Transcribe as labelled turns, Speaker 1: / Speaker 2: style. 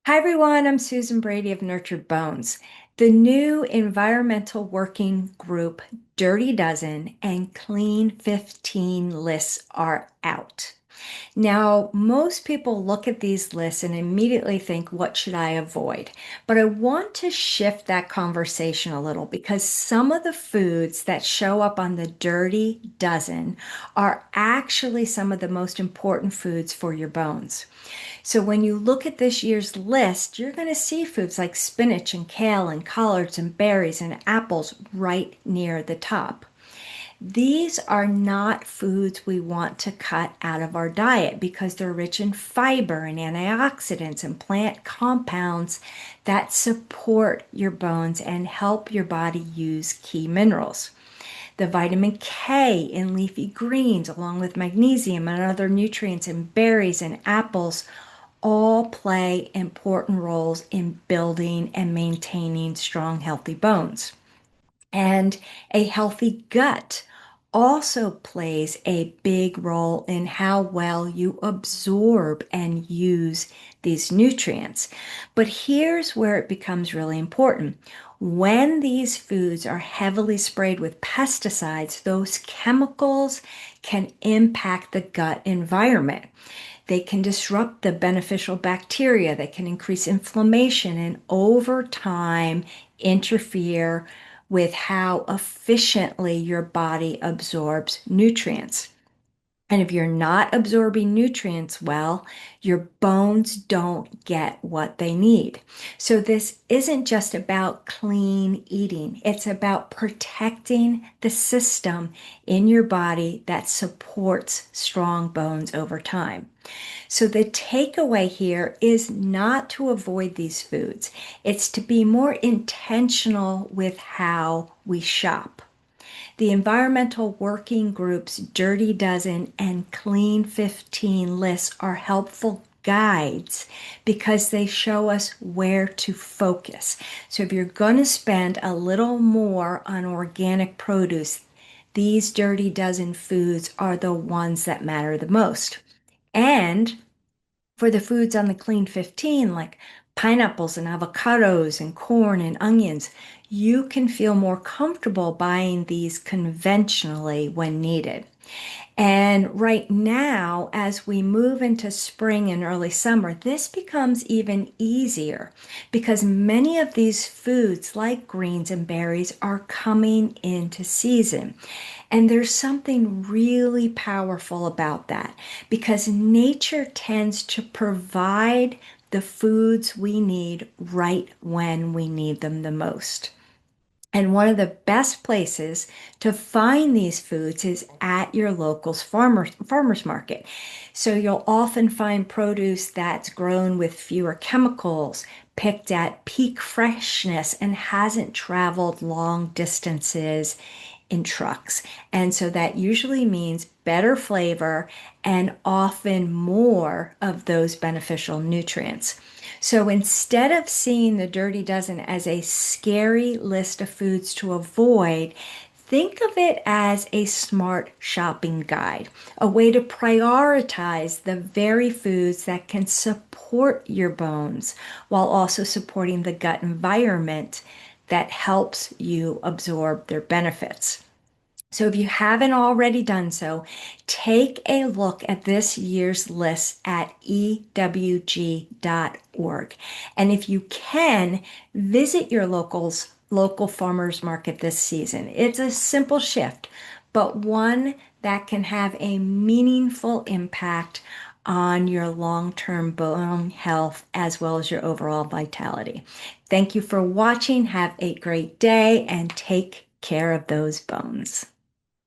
Speaker 1: Hi everyone, I'm Susan Brady of Nurtured Bones. The new environmental working group Dirty Dozen and Clean 15 lists are out. Now, most people look at these lists and immediately think, what should I avoid? But I want to shift that conversation a little because some of the foods that show up on the Dirty Dozen are actually some of the most important foods for your bones. So when you look at this year's list, you're going to see foods like spinach and kale and collards and berries and apples right near the top. These are not foods we want to cut out of our diet because they're rich in fiber and antioxidants and plant compounds that support your bones and help your body use key minerals. The vitamin K in leafy greens, along with magnesium and other nutrients in berries and apples, all play important roles in building and maintaining strong, healthy bones. And a healthy gut also plays a big role in how well you absorb and use these nutrients. But here's where it becomes really important. When these foods are heavily sprayed with pesticides, those chemicals can impact the gut environment. They can disrupt the beneficial bacteria, that can increase inflammation, and over time interfere with how efficiently your body absorbs nutrients. And if you're not absorbing nutrients well, your bones don't get what they need. So this isn't just about clean eating. It's about protecting the system in your body that supports strong bones over time. So the takeaway here is not to avoid these foods. It's to be more intentional with how we shop. The Environmental Working Group's Dirty Dozen and Clean 15 lists are helpful guides because they show us where to focus. So if you're going to spend a little more on organic produce, these Dirty Dozen foods are the ones that matter the most. And for the foods on the Clean 15, like pineapples and avocados and corn and onions, you can feel more comfortable buying these conventionally when needed. And right now, as we move into spring and early summer, this becomes even easier because many of these foods, like greens and berries, are coming into season. And there's something really powerful about that because nature tends to provide the foods we need right when we need them the most. And one of the best places to find these foods is at your local's farmer's market. So you'll often find produce that's grown with fewer chemicals, picked at peak freshness, and hasn't traveled long distances in trucks. And so that usually means better flavor and often more of those beneficial nutrients. So instead of seeing the Dirty Dozen as a scary list of foods to avoid, think of it as a smart shopping guide, a way to prioritize the very foods that can support your bones while also supporting the gut environment that helps you absorb their benefits. So if you haven't already done so, take a look at this year's list at ewg.org. And if you can, visit your local farmers market this season. It's a simple shift, but one that can have a meaningful impact on your long-term bone health as well as your overall vitality. Thank you for watching. Have a great day and take care of those bones.